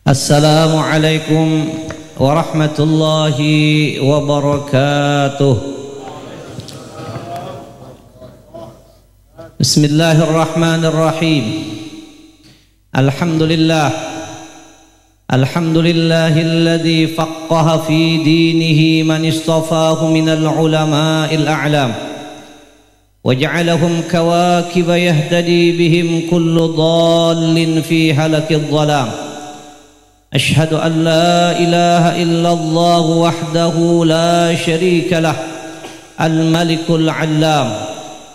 Assalamualaikum warahmatullahi wabarakatuh. Bismillahirrahmanirrahim. Alhamdulillahilladzi faqqaha fi dinihi man istafahu minal ulama'il a'lam wa ja'alahum kawakiba yahtadi bihim kullu dhallin fi halakidh dhalam. أشهد أن لا إله إلا الله وحده لا شريك له الملك العلام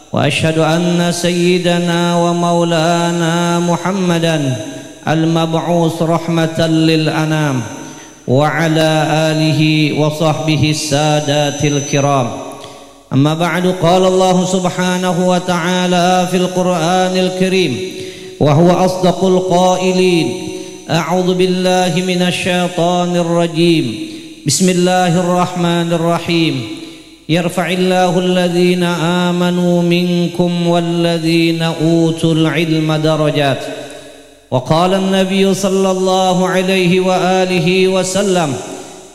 وأشهد أن سيدنا ومولانا محمدا المبعوث رحمة للأنام وعلى آله وصحبه السادات الكرام. أما بعد قال الله سبحانه وتعالى في القرآن الكريم وهو أصدق القائلين: أعوذ بالله من الشيطان الرجيم بسم الله الرحمن الرحيم يرفع الله الذين آمنوا منكم والذين أوتوا العلم درجات وقال النبي صلى الله عليه وآله وسلم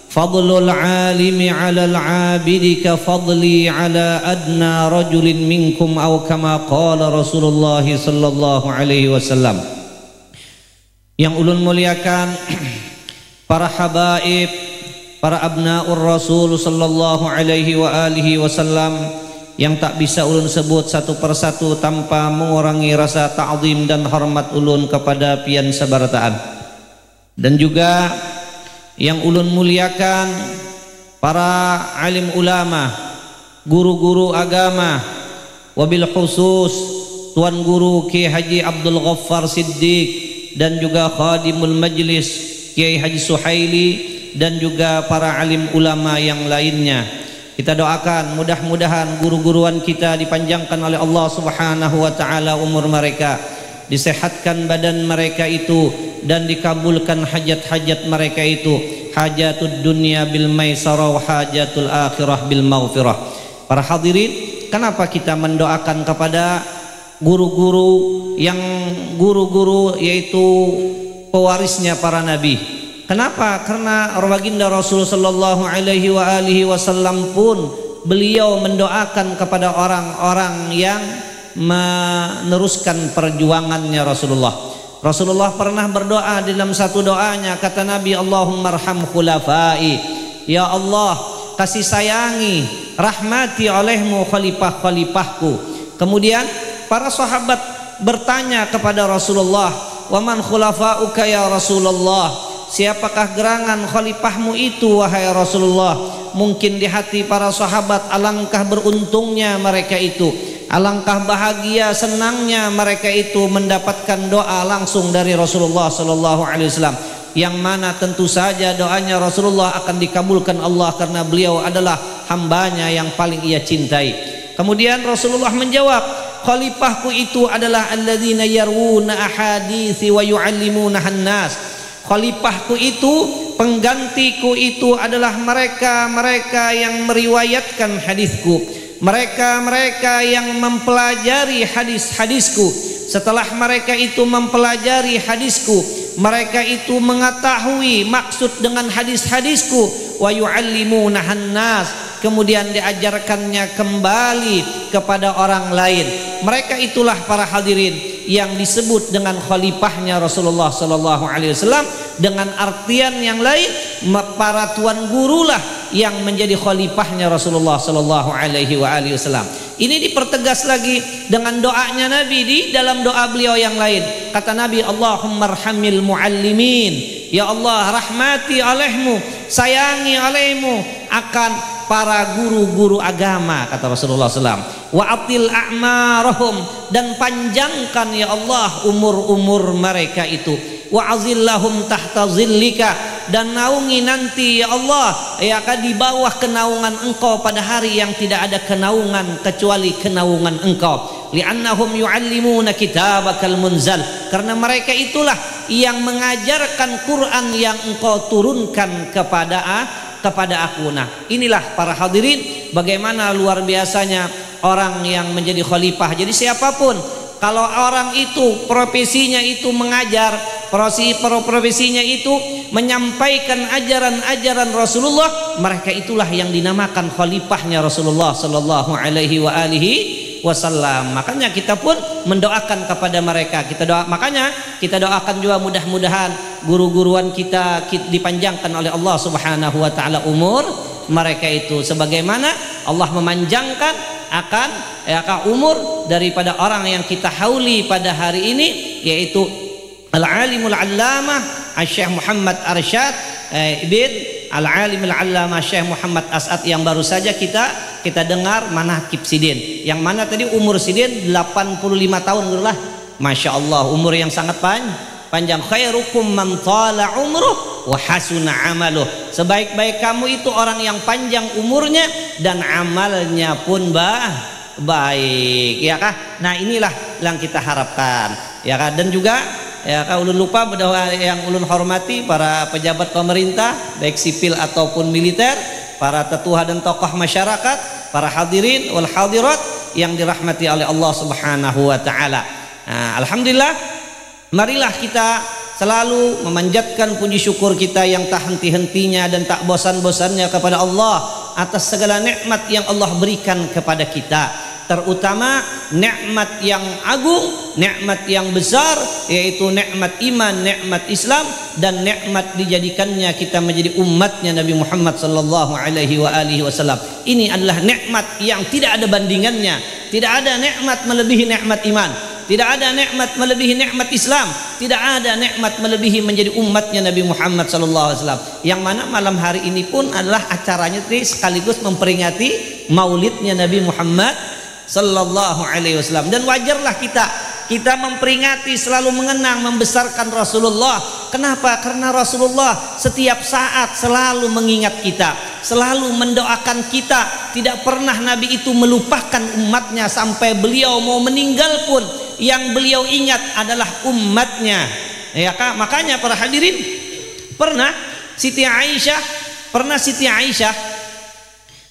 فضل العالم على العابد كفضلي على أدنى رجل منكم أو كما قال رسول الله صلى الله عليه وسلم. Yang ulun muliakan, para habaib, para abnaur Rasul sallallahu alaihi wa alihi wasallam, yang tak bisa ulun sebut satu persatu tanpa mengurangi rasa ta'zim dan hormat ulun kepada pian sabarataan. Dan juga yang ulun muliakan, para alim ulama, guru-guru agama, wabil khusus Tuan Guru Kiai Haji Abdul Ghaffar Siddiq dan juga khadimul majlis Kiai Haji Suhaili dan juga para alim ulama yang lainnya. Kita doakan mudah-mudahan guru-guruan kita dipanjangkan oleh Allah Subhanahu wa taala umur mereka, disehatkan badan mereka itu, dan dikabulkan hajat-hajat mereka itu, hajatud dunya bil maisarah wa hajatul akhirah bil maghfirah. Para hadirin, kenapa kita mendoakan kepada guru-guru yang guru-guru yaitu pewarisnya para nabi? Kenapa? Karena baginda Rasul sallallahu alaihi wa alihi wasallam pun beliau mendoakan kepada orang-orang yang meneruskan perjuangannya Rasulullah. Rasulullah pernah berdoa dalam satu doanya, kata Nabi, Allahumma arham khulafai, ya Allah kasih sayangi, rahmati olehmu khalifah-khalifahku. Kemudian para sahabat bertanya kepada Rasulullah, "Wa man khulafa'uka ya Rasulullah?" Siapakah gerangan khalifahmu itu wahai Rasulullah? Mungkin di hati para sahabat alangkah beruntungnya mereka itu, alangkah bahagia senangnya mereka itu mendapatkan doa langsung dari Rasulullah sallallahu alaihi wasallam, yang mana tentu saja doanya Rasulullah akan dikabulkan Allah karena beliau adalah hambanya yang paling ia cintai. Kemudian Rasulullah menjawab, khalifahku itu adalah alladzina yarwuna ahadithi wa yu'allimuna hannas. Khalifahku itu, penggantiku itu adalah mereka-mereka yang meriwayatkan hadisku, mereka-mereka yang mempelajari hadis-hadisku. Setelah mereka itu mempelajari hadisku, mereka itu mengetahui maksud dengan hadis-hadisku, wa yu'allimuna hannas, kemudian diajarkannya kembali kepada orang lain. Mereka itulah para hadirin yang disebut dengan khalifahnya Rasulullah sallallahu alaihi wasallam. Dengan artian yang lain, para tuan gurulah yang menjadi khalifahnya Rasulullah sallallahu alaihi wasallam. Ini dipertegas lagi dengan doanya Nabi di dalam doa beliau yang lain. Kata Nabi, Allahumma arhamil muallimin, ya Allah rahmati olehmu, sayangi olehmu akan para guru-guru agama, kata Rasulullah SAW. Wa atil a'marahum, dan panjangkan ya Allah umur-umur mereka itu. Wa azillahum tahta zillika, dan naungi nanti ya Allah ya di bawah kenaungan engkau pada hari yang tidak ada kenaungan kecuali kenaungan engkau. Li'annahum yu'allimuna kitabakal munzal, karena mereka itulah yang mengajarkan Quran yang engkau turunkan kepada aku. Nah, inilah para hadirin bagaimana luar biasanya orang yang menjadi khalifah. Jadi siapapun, kalau orang itu profesinya itu mengajar, profesinya itu menyampaikan ajaran-ajaran Rasulullah, mereka itulah yang dinamakan khalifahnya Rasulullah sallallahu alaihi wasallam. Makanya kita pun mendoakan kepada mereka. Makanya kita doakan juga mudah-mudahan guru-guruan kita dipanjangkan oleh Allah Subhanahu wa taala umur mereka itu, sebagaimana Allah memanjangkan akan umur daripada orang yang kita hauli pada hari ini, yaitu Al-Alimul Allamah Syekh Muhammad Arsyad bin Al-Alimul Allamah Syekh Muhammad As'ad yang baru saja kita dengar manaqib Sidin, yang mana tadi umur Sidin 85 tahun lah. Masya Allah, umur yang sangat panjang. Khairukum man tala umruh wa hasuna amaluh. Sebaik-baik kamu itu orang yang panjang umurnya dan amalnya pun baik, ya kah? Nah, inilah yang kita harapkan, ya kah? Dan juga ya kah, ulun lupa bahwa yang ulun hormati para pejabat pemerintah baik sipil ataupun militer, para tetua dan tokoh masyarakat, para hadirin wal hadirat yang dirahmati oleh Allah Subhanahu wa taala. Nah, alhamdulillah, marilah kita selalu memanjatkan puji syukur kita yang tak henti-hentinya dan tak bosan-bosannya kepada Allah atas segala nikmat yang Allah berikan kepada kita, terutama nikmat yang agung, nikmat yang besar, yaitu nikmat iman, nikmat Islam, dan nikmat dijadikannya kita menjadi umatnya Nabi Muhammad sallallahu alaihi wasallam. Ini adalah nikmat yang tidak ada bandingannya. Tidak ada nikmat melebihi nikmat iman, tidak ada nikmat melebihi nikmat Islam, tidak ada nikmat melebihi menjadi umatnya Nabi Muhammad sallallahu alaihi wasallam. Yang mana malam hari ini pun adalah acaranya sekaligus memperingati maulidnya Nabi Muhammad sallallahu alaihi wasallam. Dan wajarlah kita memperingati, selalu mengenang, membesarkan Rasulullah. Kenapa? Karena Rasulullah setiap saat selalu mengingat kita, selalu mendoakan kita. Tidak pernah Nabi itu melupakan umatnya sampai beliau mau meninggal pun yang beliau ingat adalah umatnya, ya kak? Makanya para hadirin, pernah Siti Aisyah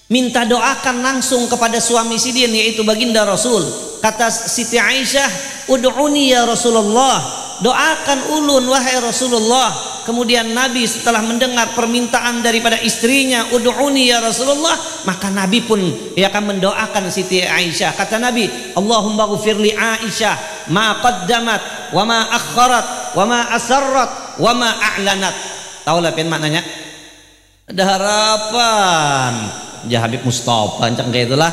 minta doakan langsung kepada suami Sidin, yaitu baginda Rasul. Kata Siti Aisyah, ud'uni ya Rasulullah, doakan ulun wahai Rasulullah. Kemudian Nabi setelah mendengar permintaan daripada istrinya, ud'uni ya Rasulullah, maka Nabi pun akan mendoakan Siti Aisyah. Kata Nabi, Allahumma ghfir li Aisyah ma qaddamat wa ma akharat wa ma asarrat wa ma a'lanat. Tahu lah pen maknanya? Ada harapan. Ya Habib Mustafa ancang kayak itulah.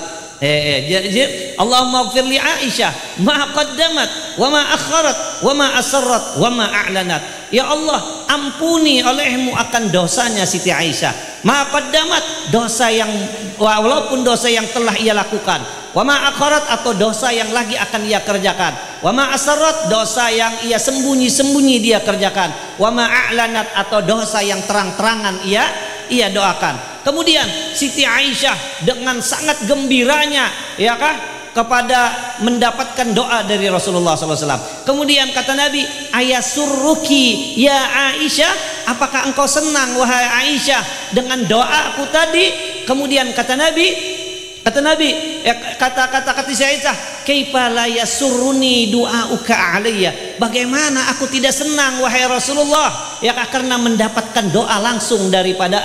Allahumma ghfir li Aisyah ma qaddamat wa ma akharat wa ma asarrat wa ma a'lanat. Ya Allah, ampuni olehmu akan dosanya Siti Aisyah. Ma qaddamat, dosa yang walaupun dosa yang telah ia lakukan. Wa ma akharat, atau dosa yang lagi akan ia kerjakan. Wa ma asarrat, dosa yang ia sembunyi-sembunyi dia kerjakan. Wa ma a'lanat, atau dosa yang terang-terangan ia doakan. Kemudian Siti Aisyah dengan sangat gembiranya, ya kah, kepada mendapatkan doa dari Rasulullah SAW. Kemudian kata Nabi, ayasurruki ya Aisyah, apakah engkau senang wahai Aisyah dengan doaku tadi? Kemudian kata Nabi, kata si Aisyah, kaifa la yasurruni du'auka alayya, bagaimana aku tidak senang wahai Rasulullah, ya karena mendapatkan doa langsung daripada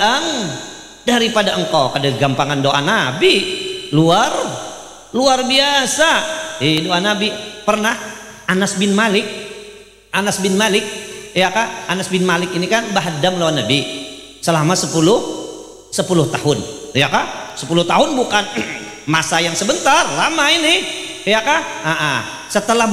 engkau. Kada gampangan doa Nabi, luar biasa. Doa Nabi. Pernah Anas bin Malik, ya kak, Anas bin Malik ini kan bahaddam lawan Nabi selama 10 tahun, ya kak. 10 tahun bukan masa yang sebentar, lama ini, ya kak. Setelah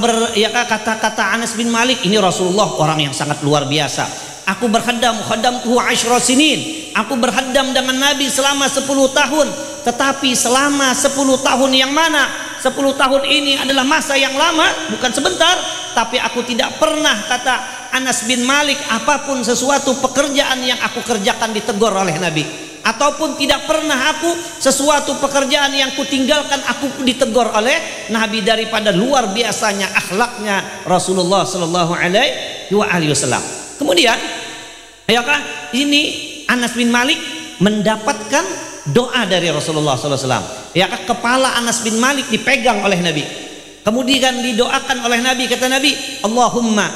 kata Anas bin Malik, ini Rasulullah orang yang sangat luar biasa. Aku khadamtuhu 10 sinin. Aku berkhadam dengan Nabi selama 10 tahun. Tetapi selama 10 tahun yang mana? 10 tahun ini adalah masa yang lama, bukan sebentar. Tapi aku tidak pernah, kata Anas bin Malik, apapun sesuatu pekerjaan yang aku kerjakan ditegur oleh Nabi. Ataupun tidak pernah aku sesuatu pekerjaan yang kutinggalkan aku ditegur oleh Nabi, daripada luar biasanya akhlaknya Rasulullah Sallallahu Alaihi Wasallam. Kemudian, ya kah, ini Anas bin Malik mendapatkan doa dari Rasulullah SAW. Ya, kepala Anas bin Malik dipegang oleh Nabi. Kemudian didoakan oleh Nabi. Kata Nabi, Allahumma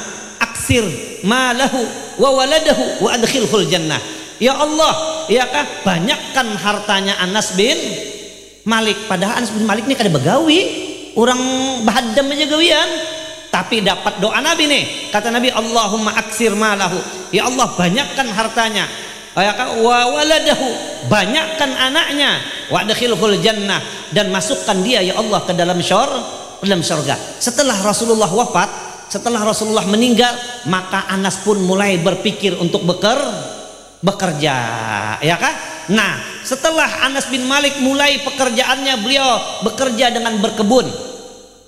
aksir malahu wa waladahu wa adkhilhul jannah. Ya Allah, ya kah, banyakkan hartanya Anas bin Malik. Padahal Anas bin Malik ini kada begawi, orang bahadam aja gawian, tapi dapat doa Nabi nih. Kata Nabi, Allahumma aksir malahu, ya Allah banyakkan hartanya, ya kah, wa waladahu, banyakkan anaknya, wa adkhilhul jannah, dan masukkan dia ya Allah ke dalam surga. Setelah Rasulullah wafat, setelah Rasulullah meninggal, maka Anas pun mulai berpikir untuk bekerja, ya kah? Nah, setelah Anas bin Malik mulai pekerjaannya, beliau bekerja dengan berkebun,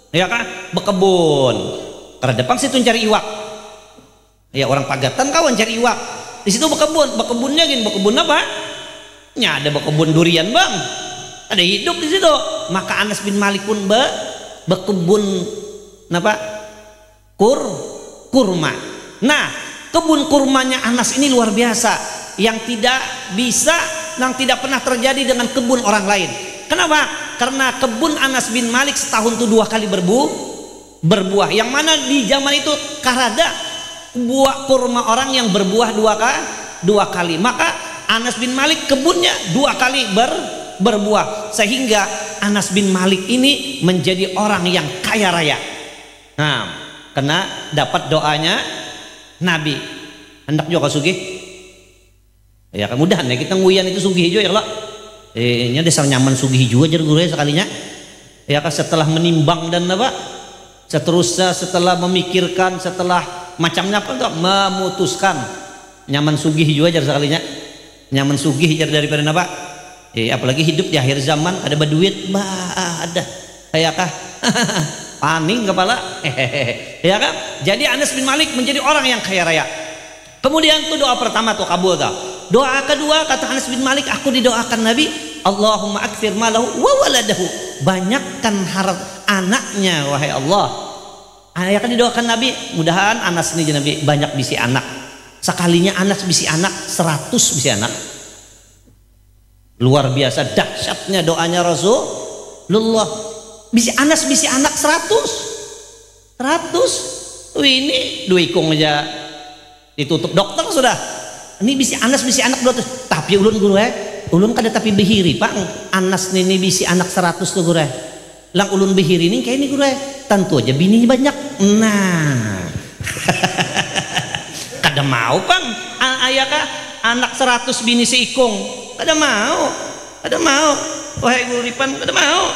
ya kah? Berkebun. Karena depan situ cari iwak. Ya, orang Pagatan kawan cari iwak. Di situ berkebun. Berkebunnya gini, berkebun apa? Ya, ada berkebun durian, Bang. Ada hidup di situ. Maka Anas bin Malik pun berkebun apa? Kurma. Nah, kebun kurmanya Anas ini luar biasa, yang tidak pernah terjadi dengan kebun orang lain. Kenapa? Karena kebun Anas bin Malik setahun itu 2 kali berbuah. Yang mana di zaman itu karada buah kurma orang yang berbuah 2 kali. Maka Anas bin Malik kebunnya 2 kali berbuah, sehingga Anas bin Malik ini menjadi orang yang kaya raya. Nah, karena dapat doanya Nabi. Hendak juga sugih. Ya kemudahan ya kita nguyan itu sugih juga ya lah. Nya dasar nyaman sugih juga jar guru sekalinya. Ya kan setelah menimbang dan apa? Seterusnya setelah memikirkan, setelah macamnya apa tuh memutuskan nyaman sugih juga jar sekalinya. Nyaman sugih jar daripada apa? Apalagi hidup di akhir zaman ada berduit, ada. Ya kah? Paning kepala. Ya kan? Jadi Anas bin Malik menjadi orang yang kaya raya. Kemudian tuh doa pertama tuh kabul tuh. Doa kedua kata Anas bin Malik, aku didoakan Nabi, Allahumma aktsir malahu wa waladahu, banyakkan harta anaknya wahai Allah. Ya kan didoakan Nabi, mudahan Anas ini Nabi banyak bisi anak. Sekalinya Anas bisi anak 100 bisi anak. Luar biasa dahsyatnya doanya Rasulullah. Anas bisi anak 100. Ini 2 ikung aja ditutup dokter sudah. Ini Anas bisi anak 200. Tapi ulun guru ulun kada tapi behiri Pak. Anas ini bisi anak 100 tuh guru. Lang ulun behiri ini kayak ini guru. Tentu aja bininya banyak. Nah. Kada mau Bang. Ayah kah anak 100 bini seikung. Kada mau. Wahai guru Ripan kada mau.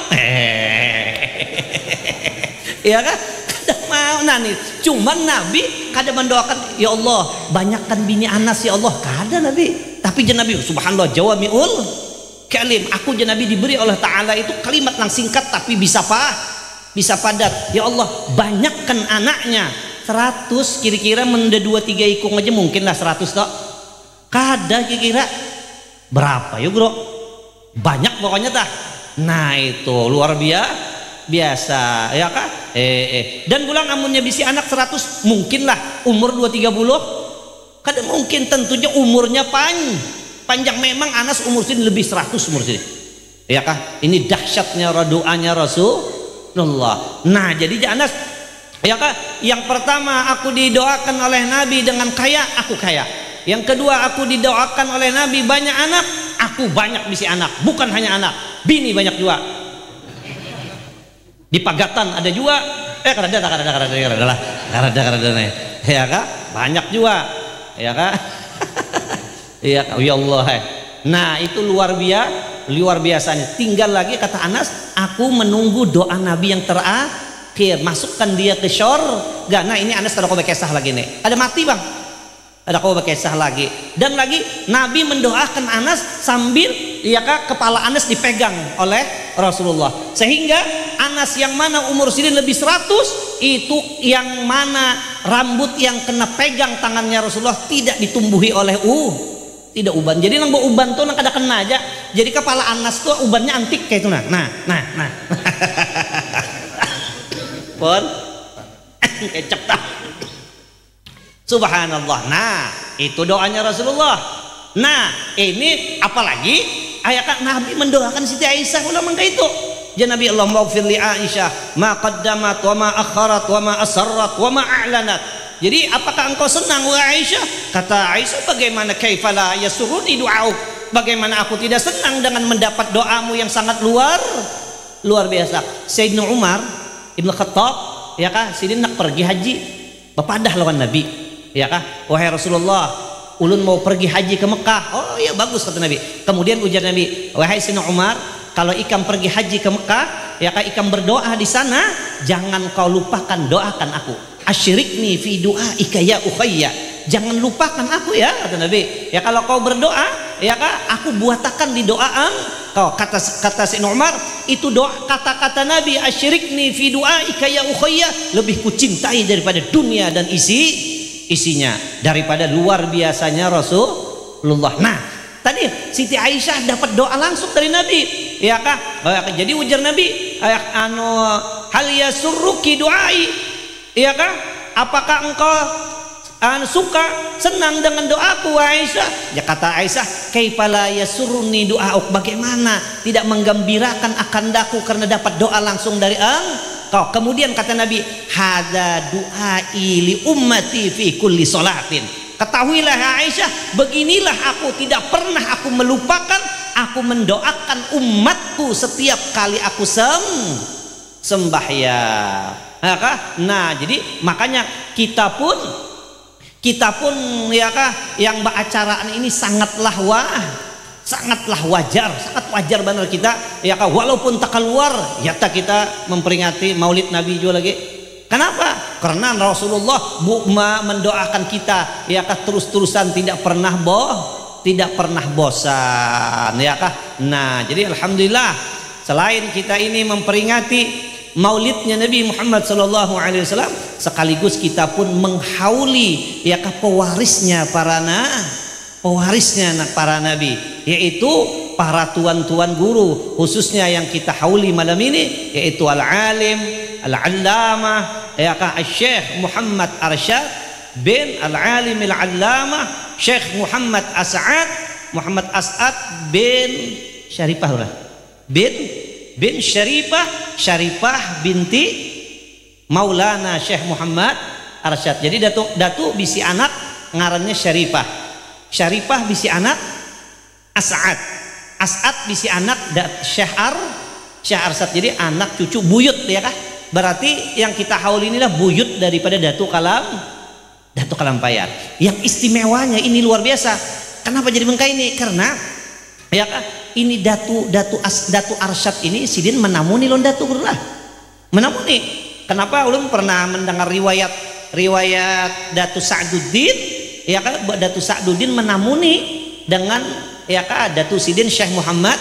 Iya kah? Mau nani, cuman Nabi kada mendoakan ya Allah banyakkan bini Anas ya Allah, kada Nabi. Tapi jan Nabi subhanallah jawamiul kalim, aku jan Nabi diberi oleh Ta'ala itu kalimat yang singkat tapi bisa padat. Ya Allah banyakkan anaknya 100, kira-kira menda 2-3 ikung aja mungkin lah 100 tok. Kada kira-kira berapa yuk bro, banyak pokoknya tah. Nah itu luar biasa ya kah? Dan pulang amunnya bisi anak 100 mungkinlah umur 2-30 kada mungkin, tentunya umurnya panjang. Memang Anas umur sini lebih 100 umur sini ya kah? Ini dahsyatnya doanya Rasulullah. Nah jadi Anas ya kah, yang pertama aku didoakan oleh Nabi dengan kaya, aku kaya. Yang kedua aku didoakan oleh Nabi banyak anak, aku banyak bisi anak. Bukan hanya anak, bini banyak juga. Di Pagatan ada juga, karada nih, ya kak, banyak juga, ya kak, ya Allah. Nah itu luar biasanya. Tinggal lagi kata Anas, aku menunggu doa Nabi yang terakhir, masukkan dia ke syurga. Nah ini Anas kada kau bekesah lagi nih, ada mati Bang, ada kau bekesah lagi. Dan lagi Nabi mendoakan Anas sambil ya kak kepala Anas dipegang oleh Rasulullah, sehingga Anas yang mana umur sini lebih 100 itu yang mana rambut yang kena pegang tangannya Rasulullah tidak ditumbuhi oleh tidak uban. Jadi nang uban tuh nang kada kena aja. Jadi kepala Anas tuh ubannya antik kayak itu nah. Pun kecap dah. Subhanallah. Nah, itu doanya Rasulullah. Nah, ini apalagi ayat Nabi mendoakan Siti Aisyah ulama kayak itu. Ya Nabi Allahumma ighfir li Aisyah ma qaddamat wa ma akharat wa ma asarrat wa ma a'lanat. Jadi apakah engkau senang wahai Aisyah? Kata Aisyah, bagaimana kaifala yasuruni du'auk? Bagaimana aku tidak senang dengan mendapat doamu yang sangat luar biasa. Sayyidina Umar Ibn Khattab, ya kah, sidin nak pergi haji, bepadah lawan Nabi, ya kah, wahai Rasulullah, ulun mau pergi haji ke Mekah. Oh ya bagus, kata Nabi. Kemudian ujar Nabi, wahai Sayyidina Umar, kalau ikam pergi haji ke Mekah, ya kah, ikam berdoa di sana, jangan kau lupakan doakan aku. Asyirikni fi du'aika ya ukhayya. Jangan lupakan aku ya, kata Nabi. Ya kalau kau berdoa, ya kah, aku buatakan di doaan kau. Kata Sayyidina Umar, itu doa, kata-kata Nabi, asyirikni fi du'aika ya ukhayya, lebih kucintai daripada dunia dan isinya, daripada luar biasanya Rasulullah. Nah, tadi Siti Aisyah dapat doa langsung dari Nabi, ya kah? Jadi ujar Nabi, hal yasurruki du'ai, iya kah? Apakah engkau suka, senang dengan doaku Aisyah? Ya kata Aisyah, kaifala yasuruni du'auk, bagaimana tidak menggembirakan akan daku karena dapat doa langsung dari engkau. Kemudian kata Nabi, hada du'ai li ummati fi kulli salatin. Ketahuilah Aisyah, beginilah aku, tidak pernah aku melupakan, aku mendoakan umatku setiap kali aku sembahyang. Nah, jadi makanya kita pun ya kah, yang beracaraan ini sangatlah wajar, sangat wajar benar kita, ya kah, walaupun tak keluar, ya kita memperingati Maulid Nabi juga lagi. Kenapa? Karena Rasulullah mendoakan kita, ya kah, terus-terusan tidak pernah bosan, ya kah. Nah, jadi alhamdulillah, selain kita ini memperingati Maulidnya Nabi Muhammad SAW, sekaligus kita pun menghauli, ya kah, pewarisnya para nabi, yaitu para tuan-tuan guru, khususnya yang kita hauli malam ini, yaitu al-alim al-allamah, ya kah, Syekh Muhammad Arsyad bin al-alim al-allamah Syekh Muhammad As'ad bin Syarifah bin Syarifah binti Maulana Syekh Muhammad Arsyad. Jadi datu bisi anak ngarannya Syarifah bisi anak As'ad bisi anak Syekh Arsyad. Jadi anak cucu buyut, ya kah? Berarti yang kita haul inilah buyut daripada Datu Kalampayar. Yang istimewanya ini luar biasa. Kenapa jadi bengkai ini? Karena, ya kah, ini Datu Arsyad ini sidin menamuni lon Datu berulah. Menamuni. Kenapa ulun pernah mendengar riwayat Datu Sa'duddin, ya kan, Datu Sa'duddin menamuni dengan, ya kan, Datu Sidin Syekh Muhammad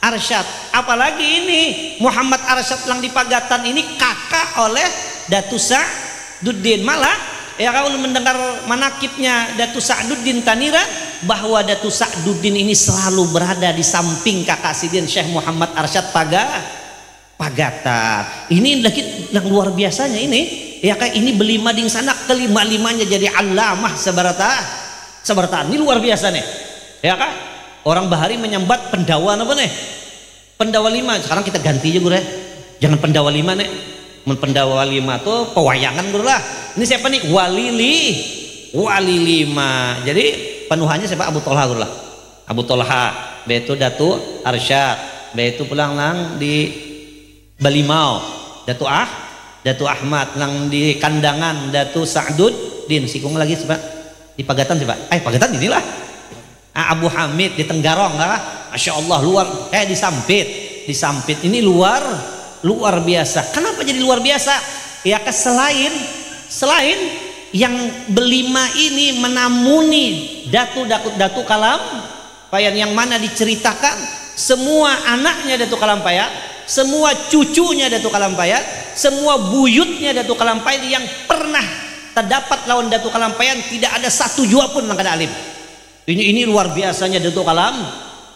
Arsyad. Apalagi ini Muhammad Arsyad lang di Pagatan ini kakak oleh Datu Sa'duddin. Malah, ya kan, ulun mendengar manakibnya Datu Sa'duddin Tanira, bahwa Datu Sa'duddin ini selalu berada di samping kakak sidin Syekh Muhammad Arsyad Pagatan. Ini lagi yang luar biasanya ini, ya kan, ini belima ding sana, kelima-limanya jadi alamah seberataan. Ini luar biasa nih, ya kan. Orang bahari menyambat pendawa apa nih? Pendawa 5. Sekarang kita ganti aja gue, jangan pendawa 5 nih. Pendawa 5 tuh pewayangan gue lah. Ini siapa nih? Wali 5. Jadi penuhannya siapa? Abu Tolha lah. Abu Tolha, betu Datu Arsyad, betu pulang lang di Balimau, Datu Ahmad lang di Kandangan, Datu Sa'duddin, sikung lagi siapa? Di Pagatan siapa? Pagatan inilah. Abu Hamid di Tenggarong, Masya Allah, luar di Sampit ini luar biasa. Kenapa jadi luar biasa? Ya, selain yang belima ini menamuni Datu Kalampayar, yang mana diceritakan semua anaknya Datu Kalampayar, semua cucunya Datu Kalampayar, semua buyutnya Datu Kalampayar yang pernah terdapat lawan Datu Kalampayar, tidak ada satu jua pun yang kada alim. Ini luar biasanya Datu Kalam.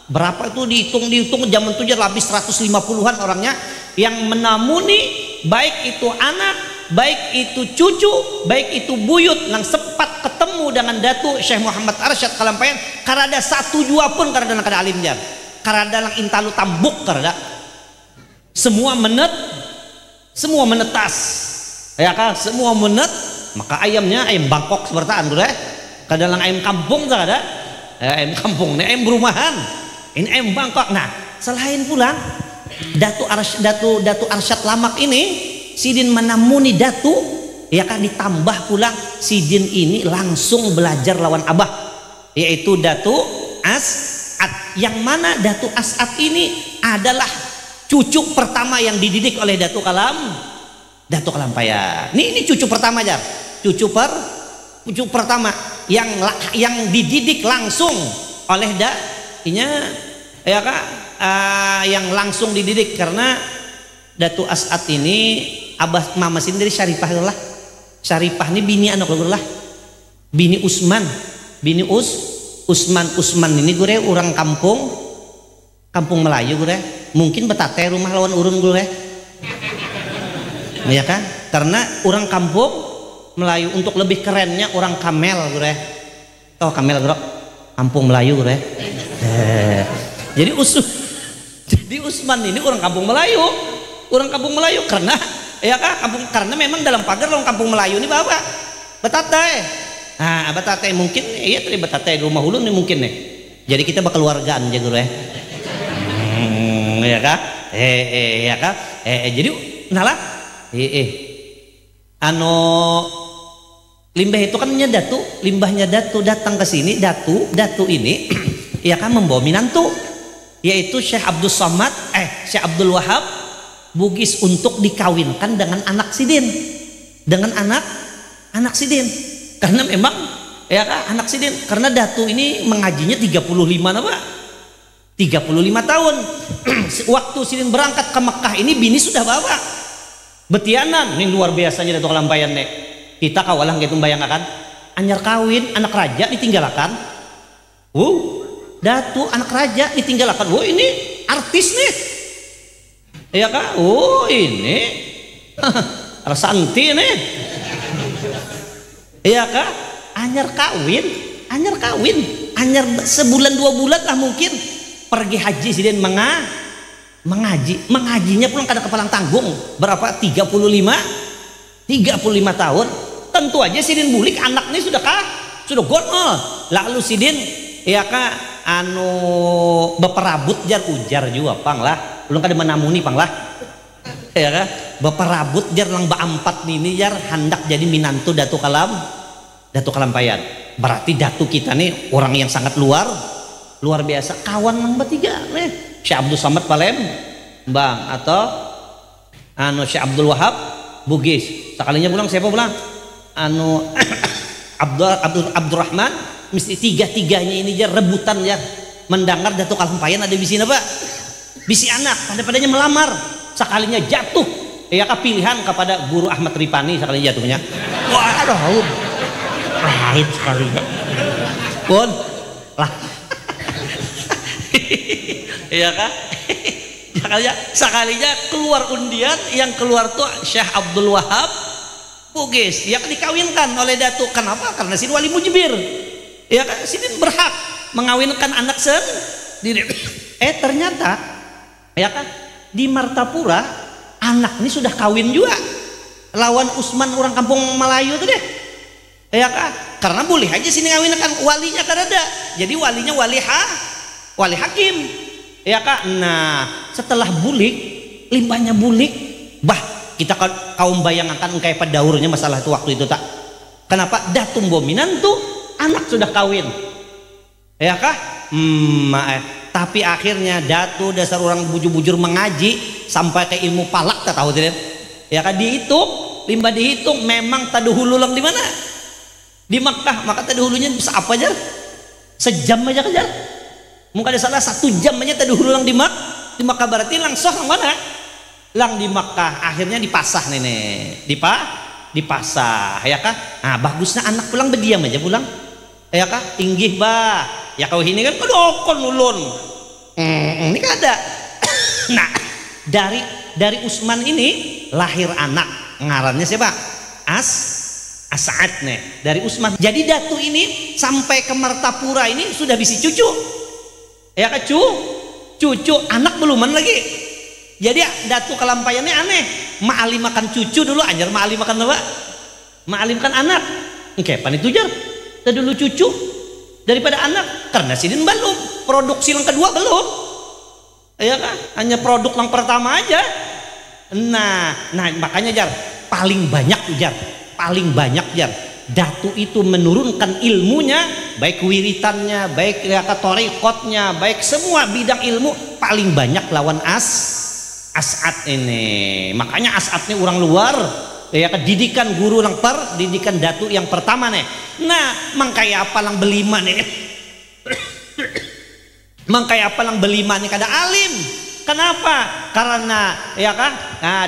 Berapa itu dihitung zaman itu habis 150-an orangnya yang menamuni, baik itu anak, baik itu cucu, baik itu buyut, yang sempat ketemu dengan Datu Syekh Muhammad Arsyad Kalampayar, karena ada satu jua pun karena kada alim jar, karena lang intalu tambuk, karena semua menetas, ya kan, semua maka ayamnya ayam Bangkok sepertaan udah kadang ayam kampung tak ada ayam kampung ini ayam berumahan ini ayam Bangkok. Nah selain pulang Datu Arsyad Lamak ini sidin menamuni Datu ya kan, ditambah pulang sidin ini langsung belajar lawan abah yaitu Datu As'ad, yang mana Datu As'ad ini adalah cucu pertama yang dididik oleh Datu Kalampayan. Ini cucu pertama jar, cucu pertama yang dididik langsung oleh ya kak, yang langsung dididik karena Datu As'ad ini abah mama sendiri Syarifah lah. Syarifah ini bini anak lah, bini Usman, Usman ini gue orang kampung Melayu gue mungkin betate rumah lawan urun gue ya kan, karena orang kampung Melayu untuk lebih kerennya orang Kamel gue Kamel gue kampung Melayu gue jadi Usman ini orang kampung Melayu karena ya kan karena memang dalam pagar orang kampung Melayu ini bapak betate. Nah, betate mungkin iya tadi betate di rumah ulun nih mungkin nih. Jadi kita berkeluargaan aja gue ya kan? Ya kan? Jadi nalah limbah itu kan limbahnya Datu datang ke sini, Datu ini ya kan membawa minantu yaitu Syekh Abdul Wahab Bugis untuk dikawinkan dengan anak sidin, karena memang ya kan anak sidin, karena Datu ini mengajinya 35 tahun waktu sidin berangkat ke Mekah ini bini sudah bawa betianan. Ini luar biasanya Datu Kalampayan nih, kita kawalah gitu bayangkan anyar kawin anak raja ditinggalkan. Datu anak raja ditinggalkan, ini artis nih ya kan, ini Rasanti nih ya kan, anyar kawin sebulan 2 bulan lah mungkin pergi haji sidin mengajinya pulang kada kepalang tanggung berapa 35 tahun. Tentu aja sidin bulik anak ini sudah gonol, lalu sidin ya kan beperabut jar ujar juga pang lah belum kada menamuni pang lah ya kan, beperabut jar lang baampat ini jar hendak jadi minantu Datu Kalampayan. Berarti Datu kita nih orang yang sangat luar biasa, kawan lang bertiga nih Syekh Abdul Samad Palembang atau Syekh Abdul Wahab Bugis, sekalinya pulang siapa pulang Abdurrahman, mesti tiga-tiganya ini jar rebutan ya mendengar Datu Kalampayan ada bisi apa bisi anak pada-padanya melamar, sekalinya jatuh ya pilihan kepada Guru Ahmad Ripani sekalinya jatuhnya. Waduh pahit sekalinya pun lah ya kan sekalinya keluar undian, yang keluar tuh Syekh Abdul Wahab Bugis yang dikawinkan oleh Datu. Kenapa? Karena Sidin Wali Mujibir ya kan, Sidin berhak mengawinkan anak sendiri. Ternyata ya kan di Martapura anak ini sudah kawin juga lawan Usman orang kampung Melayu tuh deh ya kan, karena boleh aja sini ngawinkan walinya kan ada, jadi walinya wali hakim ya kan. Nah setelah bulik limbahnya bulik kita kaum bayangkan kayak pedaurnya masalah itu waktu itu tak kenapa Datu Bominan tuh anak sudah kawin ya kah. Tapi akhirnya Datu dasar orang bujur-bujur mengaji sampai ke ilmu palak tak tahu tidak ya kan, limbah dihitung memang tadi hulu lang di mana di Makkah, maka tadi hulunya bisa apa aja sejam aja kejar mungkin ada salah 1 jam aja tadi hulu lang di Makkah berarti langsung mana lang di Makkah. Akhirnya dipasah nenek dipasah ya kan. Nah bagusnya anak pulang berdiam aja pulang ya kan, inggih ya kau ini kan kedokon ulun ini kan ada. Nah dari Usman ini lahir anak ngarannya siapa? As'ad nih dari Usman. Jadi Datu ini sampai ke Martapura ini sudah bisa cucu ya kan, cucu anak beluman lagi. Jadi Datu Kalampayannya aneh, maali makan cucu dulu anjar maali makan apa? Mengalimkan anak. Kepan itu jar. Tadi dulu cucu daripada anak, karena sidin belum produksi yang kedua belum. Ya kan? Hanya produk yang pertama aja. Nah makanya jar paling banyak jar, paling banyak jar. Datu itu menurunkan ilmunya, baik wiritannya, baik torikotnya, baik semua bidang ilmu paling banyak lawan As'ad ini. Makanya As'ad ini orang luar. Ya kan, didikan guru yang didikan datu yang pertama nih. Nah mangkaya apa lang belima nih? Mangkaya apa lang belima nih kada alim? Kenapa? Karena ya kan,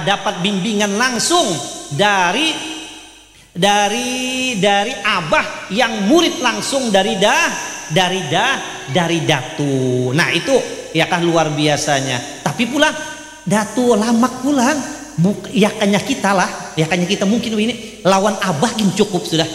dapat bimbingan langsung dari abah yang murid langsung dari datu. Nah itu ya kan luar biasanya. Tapi pula datu lamak pulang. Yakannya kita mungkin ini lawan abah gin cukup sudah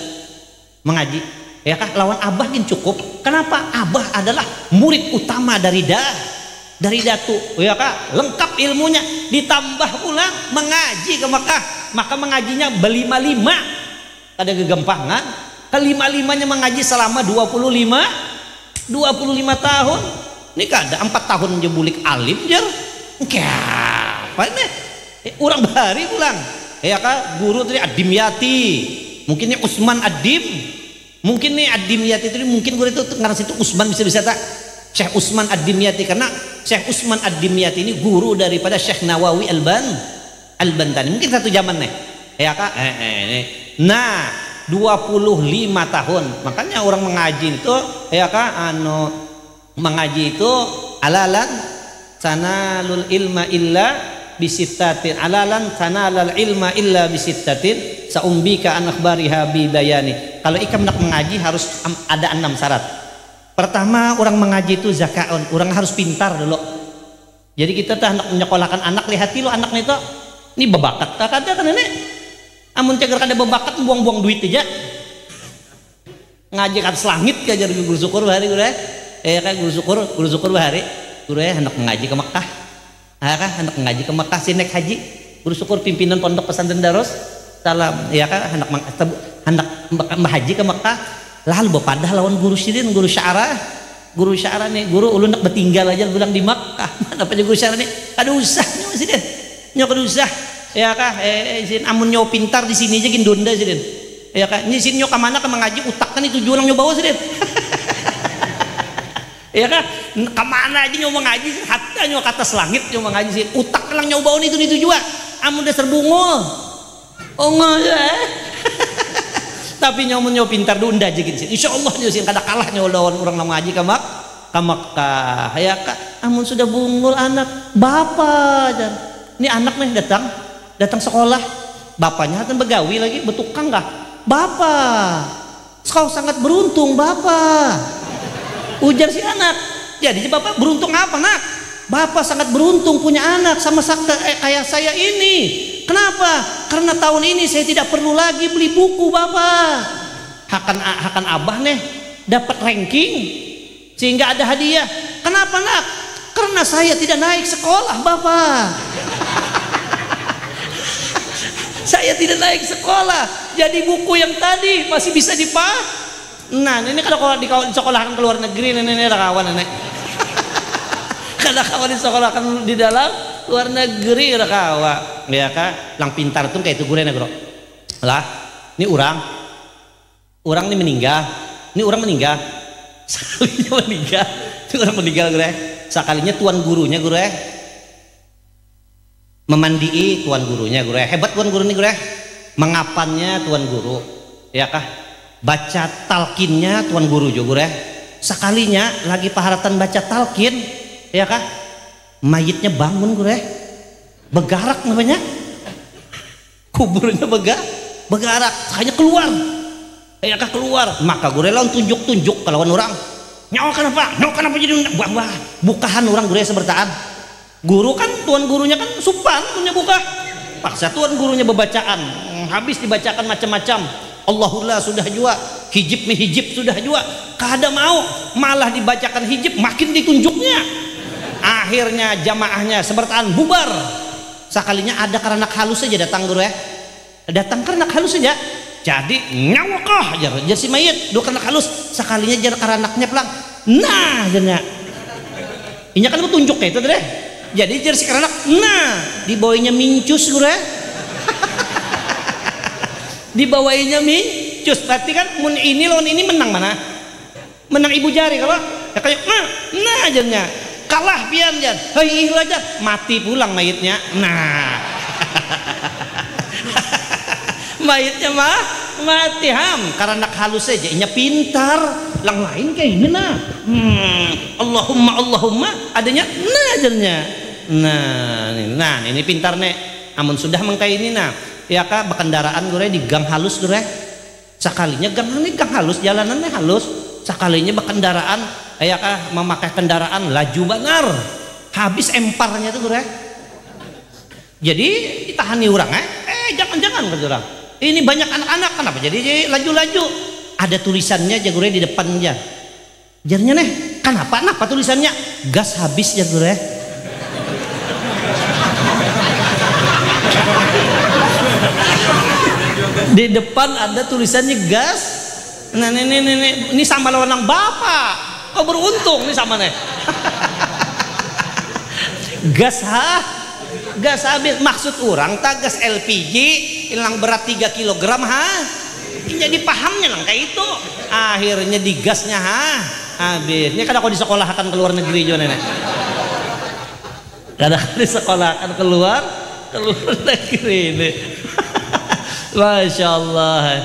mengaji, ya kah? Lawan abah gin cukup. Kenapa? Abah adalah murid utama dari datu, ya kah? Lengkap ilmunya, ditambah pula mengaji ke Mekah, maka mengajinya berlima-lima. Ada kegampangan, kelima-limanya mengaji selama 25 tahun. Ini kada 4 tahun jebulik alim jar. Apa nih? Orang bahari pulang, ya kak, guru tadi Ad-Dimyati, mungkin ini Usman Ad-Dim, mungkin nih Ad-Dimyati itu mungkin guru itu ngarang situ Usman bisa tak Syekh Usman Ad-Dimyati, karena Syekh Usman Ad-Dimyati ini guru daripada Syekh Nawawi Al-Bantani, mungkin satu zaman nih, ya kak. Nah 25 tahun, makanya orang mengaji itu, ya kak, mengaji itu alalan sanalul ilma illa bisittatin, alalan tanalal ilma illa bisittatin saumbika an akhbariha bibayani. Kalau ikam nak mengaji harus ada 6 syarat. Pertama, orang mengaji itu zakaun, orang harus pintar dulu. Jadi kita tuh hendak menyekolahkan anak, lihat lo anaknya itu ini bebakat tak ada kan nenek. Amun ceger kada bebakat buang-buang duit aja. Ngaji kan selangit kajar guru syukur hari guru kan guru syukur hari guru hendak mengaji ke Mekah. Hendak mengaji ke Mekah sinek haji, guru syukur pimpinan pondok pesantren Darus Salam, ya kan, hendak haji ke Mekah. Lalu bapadah lawan guru sidin, guru syarah nih, guru ulun nak bertinggal aja bilang di Mekah. Mana aja guru syarah nih, kada usah nyawa sidin, nyawa kada usah, ya kan, amun nyawa pintar di sini aja gin donda sidin, ya kan, ini sini nyawa kemana ke mengaji utak kan itu jualan nyawa bawa sidin. Ya kan, kemana aja nyawa ngaji, hatta nyawa kata selangit nyawa ngaji sih, utak lang nyawa bawon itu juga, amun dasar bungul, ya. Tapi nyawa pintar dunda aja gitu, insya Allah nyawa sih kada kalah nyawa lawan orang lang ngaji ke Mekah, ya kan, amun sudah bungul anak, bapak, ini anak nih datang sekolah, bapaknya hatan begawi lagi, betukang kah, bapak, kau sangat beruntung bapak. Ujar si anak, jadi bapak beruntung apa nak? Bapak sangat beruntung punya anak sama kayak saya ini. Kenapa? Karena tahun ini saya tidak perlu lagi beli buku bapak. Hakan abah nih dapat ranking sehingga ada hadiah. Kenapa nak? Karena saya tidak naik sekolah bapak. Saya tidak naik sekolah, jadi buku yang tadi masih bisa dipakai. Nah ini kalau di sekolahkan ke luar negeri nenek ada kawan nenek. Kada kawan di sekolahkan di dalam luar negeri ada kawan, ya kak, lang pintar tuh kayak itu gue nego lah. Ini orang ini meninggal, sekalinya meninggal, ini orang meninggal gue, sekalinya tuan gurunya gue memandii tuan gurunya gue, hebat tuan guru nih gue, mengapannya tuan guru, ya kak. Baca talkinnya tuan guru juga sekalinya lagi paharatan baca talkin, ya kah, mayitnya bangun gue begarak namanya, kuburnya begarak, hanya keluar, ya kah, keluar, maka gue lawan tunjuk ke lawan orang, nyawa kenapa jadi bukahan orang gue sebertaan, guru kan tuan gurunya kan supan punya buka, paksa tuan gurunya bebacaan, habis dibacakan macam-macam. Allahullah sudah juga, hijib sudah juga, kada mau, malah dibacakan hijib makin ditunjuknya. Akhirnya jamaahnya sebertaan bubar. Sekalinya ada karena halus saja datang guru ya, datang karena halus saja, jadi nyawakah jar si mayit dua kena halus sekalinya jar karanaknya pelang nah jarnya ini kan tunjuk kayak itu deh jadi jar si karanak nah dibawainya mincus gue dibawainya mincus berarti kan mun ini lawan ini menang mana menang ibu jari kalau ya kayak nah jarnya kalah pian jar hei jar mati pulang mayitnya nah mayitnya mah mati ham karena nak halus aja inya pintar lang lain kayak ini nah Allahumma adanya nah ajarnya nah ini pintar nek amun sudah mengkai ini nah ya kak berkendaraan gue di gang halus gue sekalinya gang ini gang halus jalanannya halus sekalinya berkendaraan ya kak memakai kendaraan laju benar habis emparnya tuh gue jadi ditahani orang jangan kata orang ini banyak anak-anak kenapa jadi laju-laju ada tulisannya jagure di depannya jarnya nih kenapa tulisannya gas habis jagure di depan ada tulisannya gas nah ini sama lawan bapak kau beruntung nih sama nih gas habis maksud orang tak gas LPG hilang berat 3 kg jadi pahamnya lang kayak itu akhirnya digasnya habis ini kadang kau di sekolah akan keluar negeri juga nenek kadang di sekolah akan keluar negeri ini Masya Allah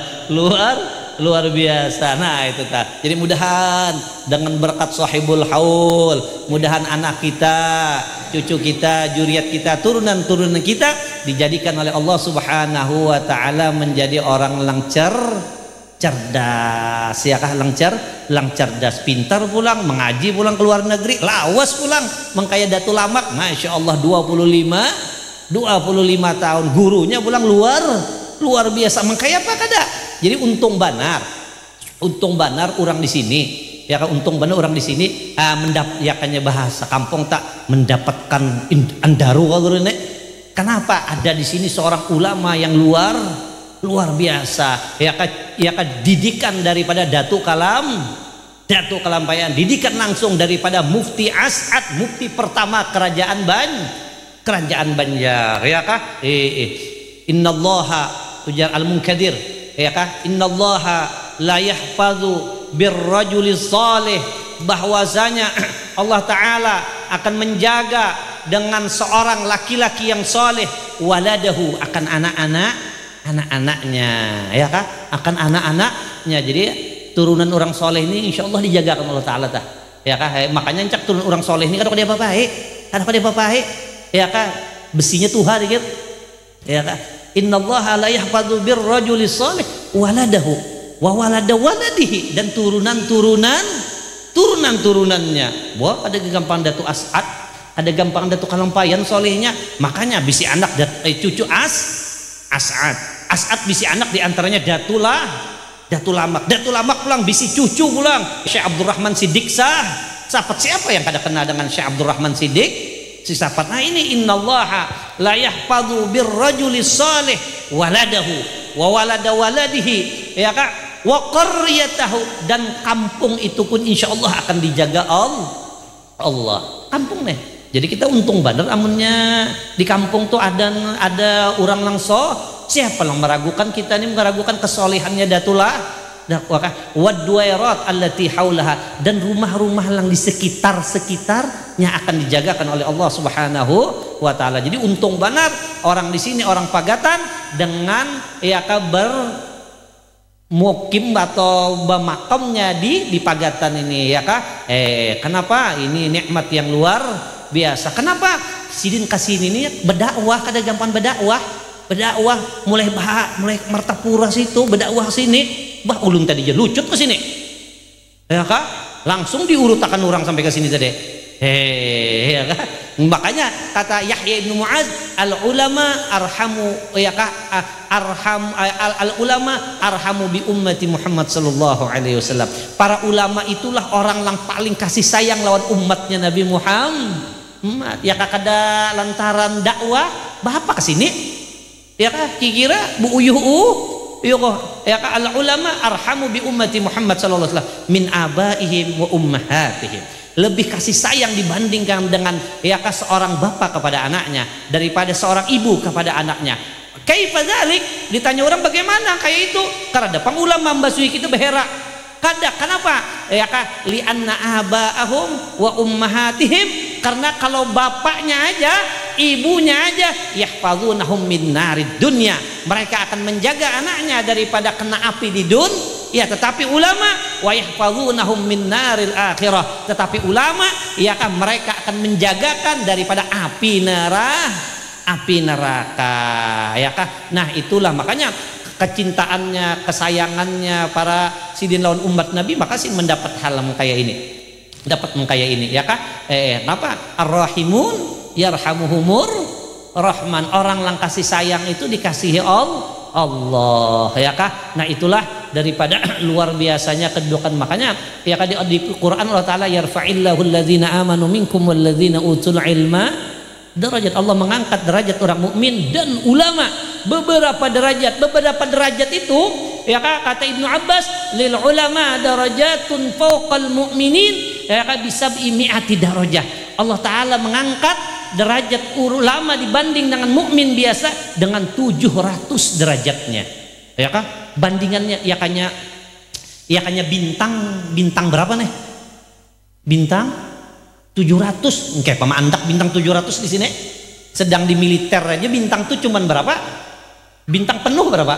luar biasa. Nah itu tak. Jadi mudahan dengan berkat sahibul haul, mudahan anak kita, cucu kita, juriat kita, turunan kita dijadikan oleh Allah Subhanahu wa taala menjadi orang yang cerdas, ya kah lang cerdas, pintar pulang, mengaji pulang ke luar negeri, lawas pulang, mengkaya Datul Lamak, Masya Allah 25 tahun, gurunya pulang luar biasa, mengkaya apa kada? Jadi untung banar orang di sini, ya kan untung benar orang di sini yakannya bahasa kampung tak mendapatkan andaru kalau nek. Kenapa ada di sini seorang ulama yang luar biasa, ya kan didikan daripada Datuk Kalampayan, didikan langsung daripada Mufti As'ad, mufti pertama kerajaan Banjar, ya kah? Innallaha ujar al-munkadir, ya kah? Innallaha la yahfazu birrajuli salih, bahwasanya Allah Ta'ala akan menjaga dengan seorang laki-laki yang soleh waladahu, akan anak-anaknya, ya kah? Akan anak-anaknya. Jadi turunan orang soleh ini insya Allah dijaga oleh Allah Ta'ala tah, ya kah? Makanya cak turun orang soleh ini kadang dia baik, ya kah? Besinya Tuhan gitu, ya kah? Innallaha la yahfadzu birrajuli salih waladahu wa walada waladihi, dan turunannya. Wah, ada gampang Datuk As'ad, ada gampang Datuk Kalampayan solehnya, makanya bisi anak cucu As'ad bisi anak diantaranya Datul Lamak pulang bisi cucu pulang Syekh Abdurrahman Siddiq siapa yang kada kenal dengan Syekh Abdurrahman Siddiq si sahabat. Nah ini innallaha la yahfadzu birrajuli salih waladahu wa walada waladihi, ya kak, wa qaryatahu, dan kampung itu pun insyaallah akan dijaga Allah kampung nih. Jadi kita untung bener amunnya di kampung tuh ada orang langsung, siapa yang meragukan kita ini, meragukan kesolehannya Datullah wadwairat allati haulaha, dan rumah-rumah yang di sekitarnya akan dijagakan oleh Allah Subhanahu wa taala. Jadi untung benar orang di sini, orang Pagatan, dengan ya kabar mukim atau bamakamnya di Pagatan ini, ya kah? Kenapa ini nikmat yang luar biasa? Kenapa sidin kasini ini berdakwah, kada gampang berdakwah mulai Martapura situ berdakwah sini, ulun tadi aja lucut ke sini, ya kah? Langsung diurutakan orang sampai ke sini tadi, ya kah? Makanya kata Yahya ibn Mu'adz, al ulama arhamu, ya kah? Al ulama arhamu bi ummati Muhammad sallallahu alaihi wasallam. Para ulama itulah orang yang paling kasih sayang lawan umatnya Nabi Muhammad. Ya kah, kada lantaran dakwah bapak ke sini, ya kah? Kira bu uyuh ya al ulama arhamu bi ummati Muhammad sallallahu alaihi wasallam min abaihim wa ummahatihim. Lebih kasih sayang dibandingkan dengan ya seorang bapak kepada anaknya daripada seorang ibu kepada anaknya. Kaifa dzalik? Ditanya orang bagaimana kayak itu? Karena ada ulama membasuhi kita beherak. Kenapa? Ya li anna abaahum wa ummahatihim, karena kalau bapaknya aja, ibunya aja yahfazunahum min narid dunya, mereka akan menjaga anaknya daripada kena api di dunia. Tetapi ulama wa yahfazunahum min naril akhirah, tetapi ulama ya kan mereka akan menjagakan daripada api neraka ya kan. Nah itulah makanya kecintaannya, kesayangannya para sidin lawan umat Nabi, maka sih mendapat hal kayak ini, dapat kayak ini ya kah. Kenapa? Ar-rahimun yarhamuhumur rahman, orang yang kasih sayang itu dikasihi Allah ya kah. Nah itulah daripada luar biasanya kedudukan. Makanya ya kan di Quran Allah Ta'ala yarfa'illahu alladzina amanu minkum walladzina utul ilma derajat. Allah mengangkat derajat orang mukmin dan ulama beberapa derajat itu ya kata Ibnu Abbas lil ulama darajatun fawqal mu'minin ya bisab'i mi'ati darajah. Allah Ta'ala mengangkat derajat ulama dibanding dengan mukmin biasa dengan 700 derajatnya ya kan. Bandingannya ya kayaknya bintang berapa nih? Bintang 700 kayak pemandak bintang 700 di sini. Sedang di militer aja bintang tuh cuman berapa? Bintang penuh berapa?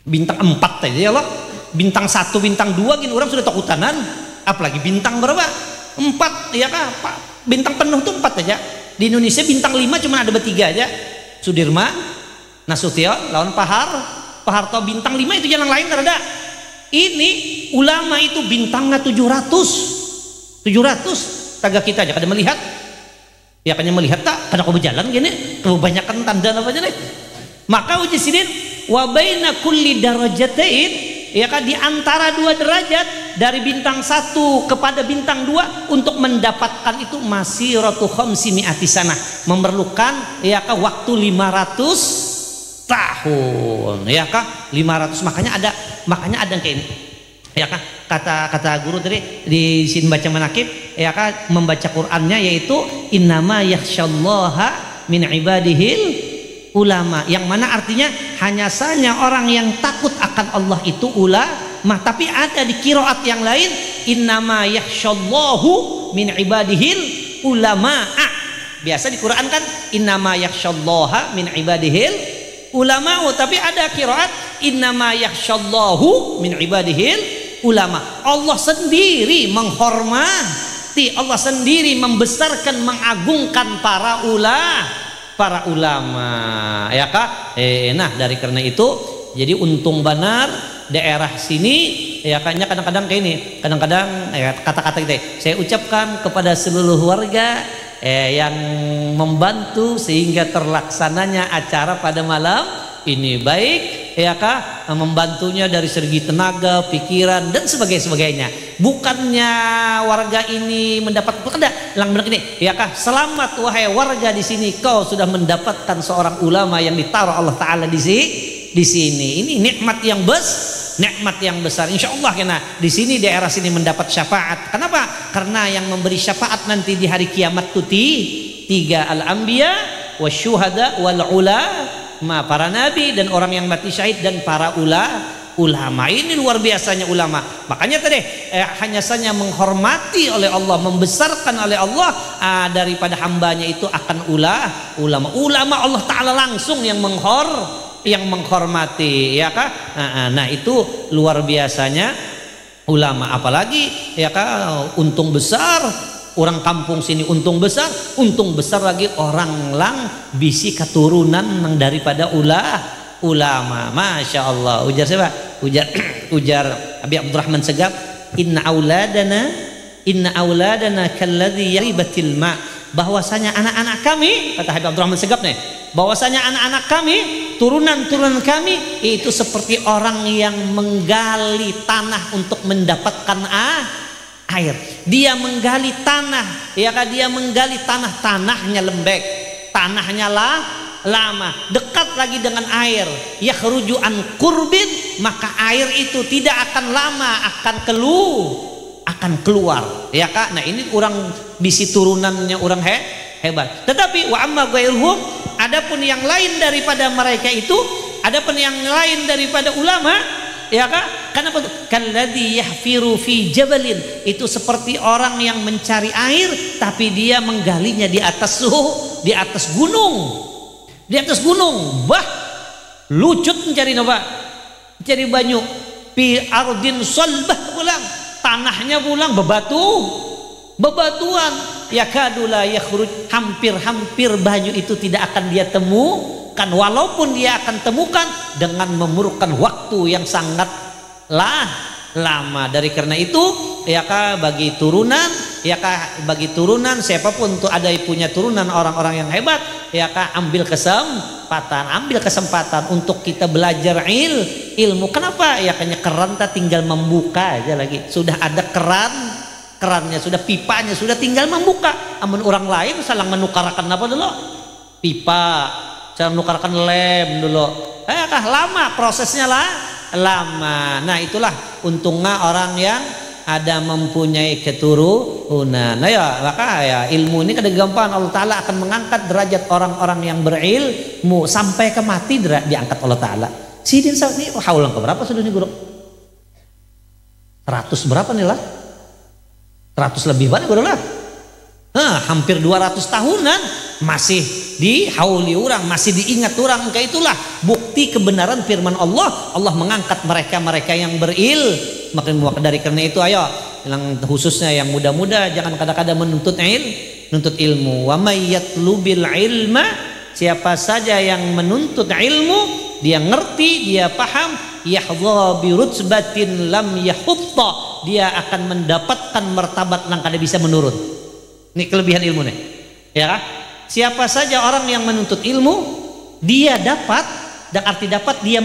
Bintang 4 aja ya loh. Bintang 1, bintang 2 gini orang sudah takutanan. Apalagi bintang berapa? 4 ya kan? Bintang penuh tuh 4 aja. Di Indonesia bintang 5 cuma ada bertiga aja. Sudirman, Nasution, lawan Paharto bintang 5 itu yang lain ada. Ini ulama itu bintangnya 700 taga kita aja kada melihat ya kayaknya melihat tak kada kau berjalan gini kebanyakan tanda apa aja nih. Maka uji sidin wa baina kulli darajatain ya kan di antara 2 derajat dari bintang 1 kepada bintang 2 untuk mendapatkan itu masiratu khamsimi'ati sanah, memerlukan ya kan waktu 500 tahun ya kan 500. makanya ada kayak ini ya kan kata guru tadi di sini baca manakib ya kan membaca Qur'annya yaitu innama yakhsyallaha min ibadihil ulama, yang mana artinya hanya saja orang yang takut akan Allah itu ulama. Tapi ada di qiraat yang lain innama yakhsyallahu min ibadihil ulama. Biasa di Quran kan innama yakhsyallaha min ibadihil ulama, tapi ada qiraat innama yakhsyallahu min ibadihil ulama. Allah sendiri menghormati, Allah sendiri membesarkan, mengagungkan para ulama ya kak. Nah dari karena itu jadi untung benar daerah sini ya kayaknya kadang-kadang kayak ini, kadang-kadang kata-kata itu saya ucapkan kepada seluruh warga yang membantu sehingga terlaksananya acara pada malam ini, baik ya kak membantunya dari segi tenaga, pikiran dan sebagainya. Bukannya warga ini mendapat lang benar ini ya kak, selamat wahai warga di sini, kau sudah mendapatkan seorang ulama yang ditaruh Allah Ta'ala di sini. Ini nikmat yang besar insya Allah. Karena di sini daerah sini mendapat syafaat. Kenapa? Karena yang memberi syafaat nanti di hari kiamat itu 3 al-anbiya wasyuhada wal ulama, para nabi dan orang yang mati syahid dan para ulama. Ini luar biasanya ulama. Makanya tadi hanya saja menghormati oleh Allah, membesarkan oleh Allah daripada hambanya itu akan ulama Allah Ta'ala langsung yang menghormati ya kak. Nah itu luar biasanya ulama. Apalagi ya kak untung besar orang kampung sini, untung besar lagi orang lang bisi keturunan yang daripada ulama. Masya Allah. Ujar siapa? Ujar Abi Abdurrahman Segaf, inna auladana kalladhi yaribatil ma, bahwasanya anak-anak kami, kata Habib Abdurrahman Segaf nih, bahwasanya anak-anak kami, turunan kami itu seperti orang yang menggali tanah untuk mendapatkan air. Dia menggali tanah ya kan, dia menggali tanahnya lembek, tanahnya lama, dekat lagi dengan air, yakhruju an qurbin, maka air itu tidak akan lama akan keluar, ya Kak. Nah ini orang bisi turunannya orang hebat. Tetapi wa amma ghairuhum, adapun yang lain daripada mereka itu, adapun yang lain daripada ulama, ya Kak, karena kalladzi yahfiru fi jabalin, itu seperti orang yang mencari air tapi dia menggalinya di atas gunung. Di atas gunung, bah lucut mencari napa? Mencari banyu. Pi ardin salbah pulang, tanahnya pulang bebatuan. Yakadula yakhruj, hampir banyu itu tidak akan dia temukan, walaupun dia akan temukan dengan memerlukan waktu yang sangat lama. Dari karena itu, ya Kak, bagi turunan siapapun tuh ada punya turunan orang-orang yang hebat, ya Kak, ambil kesempatan untuk kita belajar ilmu. Kenapa? Ya kayaknya keran tinggal membuka aja lagi. Sudah ada kerannya, sudah pipanya, sudah tinggal membuka. Amun orang lain salah menukarkan apa dulu? Pipa, salah menukarkan lem dulu. Ya Kak, lama prosesnya lama. Nah itulah untungnya orang yang ada mempunyai keturunan. Nah ya, maka ya ilmu ini kadang gampang, Allah Ta'ala akan mengangkat derajat orang-orang yang berilmu sampai ke mati diangkat Allah Ta'ala. Sidin ini haulang ke berapa sudah nih guru? 100 berapa nih lah? 100 lebih banyak guru lah. Hampir 200 tahunan masih dihauli orang, masih diingat orang. Kayak itulah bukti kebenaran firman Allah. Allah mengangkat mereka yang Maka dari karena itu ayo, yang khususnya yang muda-muda jangan kadang-kadang menuntut ilmu. Wa may yatlubil ilma, siapa saja yang menuntut ilmu, dia ngerti, dia paham, yahdha bi rutbatin lam yahutta, dia akan mendapatkan martabat yang kada bisa menurun. Ini kelebihan ilmu nih, ya kan? Siapa saja orang yang menuntut ilmu, dia dapat, dan arti dapat dia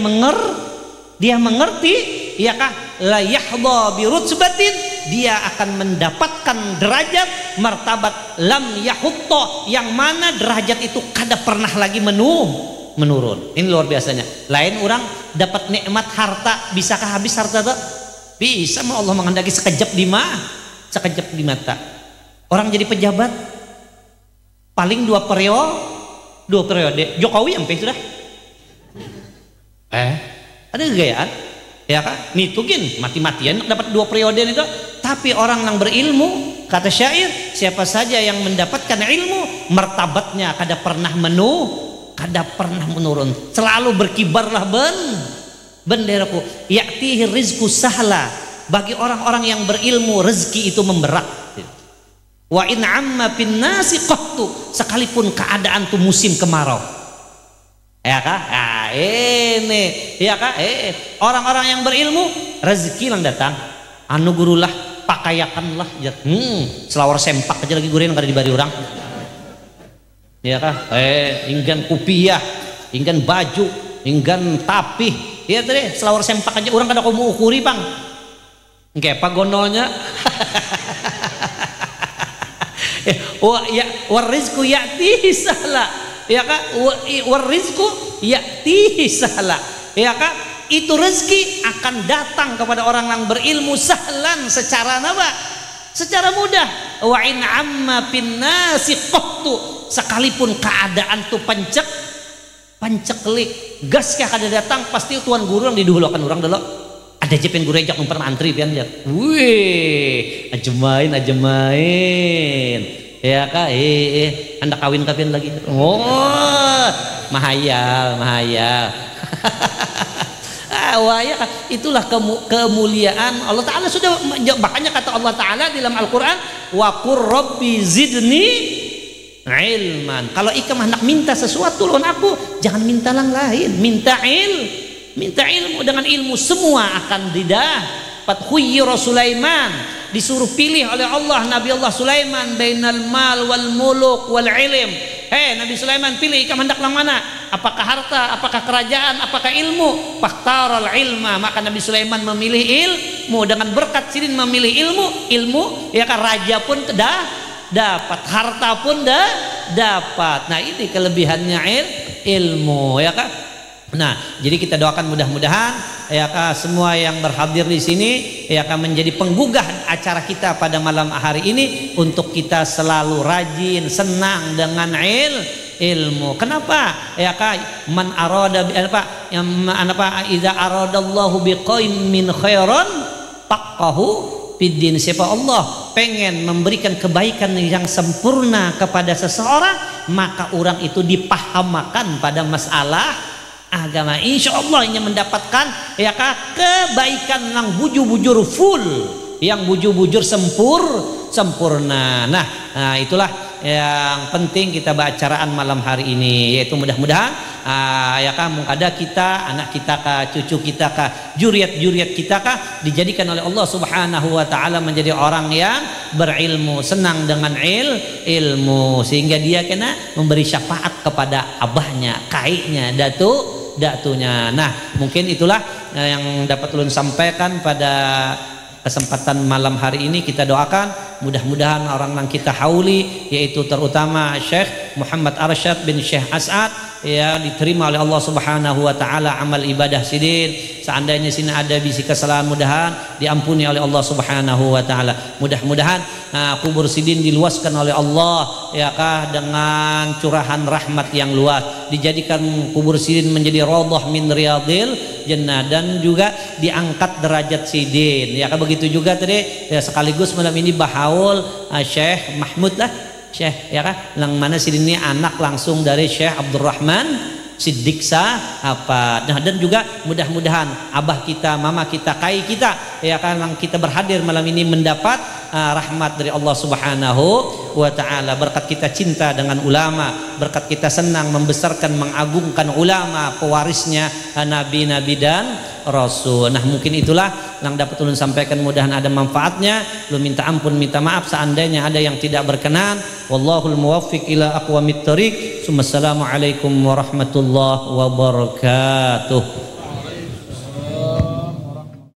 mengerti, ya kan? La yahdha bi rutbatin, dia akan mendapatkan derajat martabat lam yahutta, yang mana derajat itu kada pernah lagi menurun. Ini luar biasanya. Lain orang dapat nikmat harta, bisakah habis harta itu? Bisa, mau Allah menghendaki sekejap di mata. Orang jadi pejabat paling 2 periode. Jokowi sampai sudah. Ada kegayaan, ya kan? Nih tugin mati-matian dapat 2 periode itu. Tapi orang yang berilmu, kata syair, siapa saja yang mendapatkan ilmu, martabatnya kada pernah menurun. Selalu berkibarlah benderaku. Ya'tihi rizqu sahla, bagi orang-orang yang berilmu rezeki itu memberat. Wa in amma bin nasi qahtu, sekalipun keadaan tuh musim kemarau. Ya kah? Nah, ini ya kah? Orang-orang yang berilmu rezeki lang datang. Anu gurulah, pakayakanlah. Selawar sempak aja lagi gurin kada dibari orang. Ya kah? Inggan kupiah, inggan baju, inggan tapih. Ya tadi selawar sempak aja orang kada mau ukuri, Bang. Engke apa gondolnya? Warizku ya'tihi sahla, ya kak, warizku ya'tihi sahla, ya kak, itu rezeki akan datang kepada orang yang berilmu sahlan, secara mudah. Wa in amma bin nasi qahtu, sekalipun keadaan tuh panceklik gas kah kada datang, pasti tuan guru yang didahulukan orang dulu. Ada jepen guru ejak ngumpar antri pian lihat. Wih, ajemain. Ya kak, anda kawin kapian lagi. Oh, mahayal. Ya, itulah kemuliaan Allah Ta'ala. Sudah, makanya kata Allah Ta'ala dalam Al-Quran, wa qur rabbi zidni ilman. Kalau ikam hendak minta sesuatu lawan aku, jangan minta yang lain, minta ilmu. Dengan ilmu semua akan didapat. Khuyyira Sulaiman, disuruh pilih oleh Allah Nabi Allah Sulaiman bainal mal wal muluk wal ilm. Nabi Sulaiman pilih, ikam hendak yang mana? Apakah harta, apakah kerajaan, apakah ilmu? Fakhtaral ilma, maka Nabi Sulaiman memilih ilmu. Dengan berkat sidin memilih ilmu, ya kan, raja pun dapat, harta pun dapat. Nah ini kelebihannya ilmu, ya kan? Nah, jadi kita doakan mudah-mudahan ya kan semua yang berhadir di sini ya kan menjadi penggugah acara kita pada malam hari ini untuk kita selalu rajin, senang dengan ilmu. Kenapa? Ya kan man arada idza aradallahu biqaumin khairan faqahu fiddin. Siapa Allah pengen memberikan kebaikan yang sempurna kepada seseorang, maka orang itu dipahamakan pada masalah agama. Insya Allah ini mendapatkan ya kah kebaikan yang bujur-bujur full, yang bujur-bujur sempurna. Nah, itulah yang penting kita bacaan malam hari ini, yaitu mudah-mudahan ya kah ada kita, anak kita kah, cucu kita kah, juriat kita kah dijadikan oleh Allah Subhanahu wa taala menjadi orang yang berilmu, senang dengan ilmu, sehingga dia kena memberi syafaat kepada abahnya, kaiknya, datunya. Nah, mungkin itulah yang dapat ulun sampaikan pada kesempatan malam hari ini. Kita doakan mudah-mudahan orang yang kita hauli, yaitu terutama Syekh Muhammad Arsyad bin Syekh As'ad, ya diterima oleh Allah Subhanahu wa taala amal ibadah sidin. Seandainya sini ada bisi kesalahan, mudahan diampuni oleh Allah Subhanahu wa taala. Mudah-mudahan kubur sidin diluaskan oleh Allah ya kah dengan curahan rahmat yang luas, dijadikan kubur sidin menjadi raudhah min riyadil jannah, dan juga diangkat derajat sidin ya kah. Begitu juga tadi ya, sekaligus malam ini bahaul Syekh Mahmud lah, Syekh ya kah, yang mana sidin ini anak langsung dari Syekh Abdurrahman Siddiq apa. Nah, dan juga mudah-mudahan abah kita, mama kita, kai kita ya kan yang kita berhadir malam ini mendapat rahmat dari Allah Subhanahu wa taala. Berkat kita cinta dengan ulama, berkat kita senang membesarkan, mengagungkan ulama, pewarisnya nabi-nabi dan rasul. Nah, mungkin itulah yang dapat ulun sampaikan, mudahan ada manfaatnya. Lu minta ampun, minta maaf seandainya ada yang tidak berkenan. Wallahul muwaffiq ila aqwamit thoriq. Assalamualaikum warahmatullahi wabarakatuh.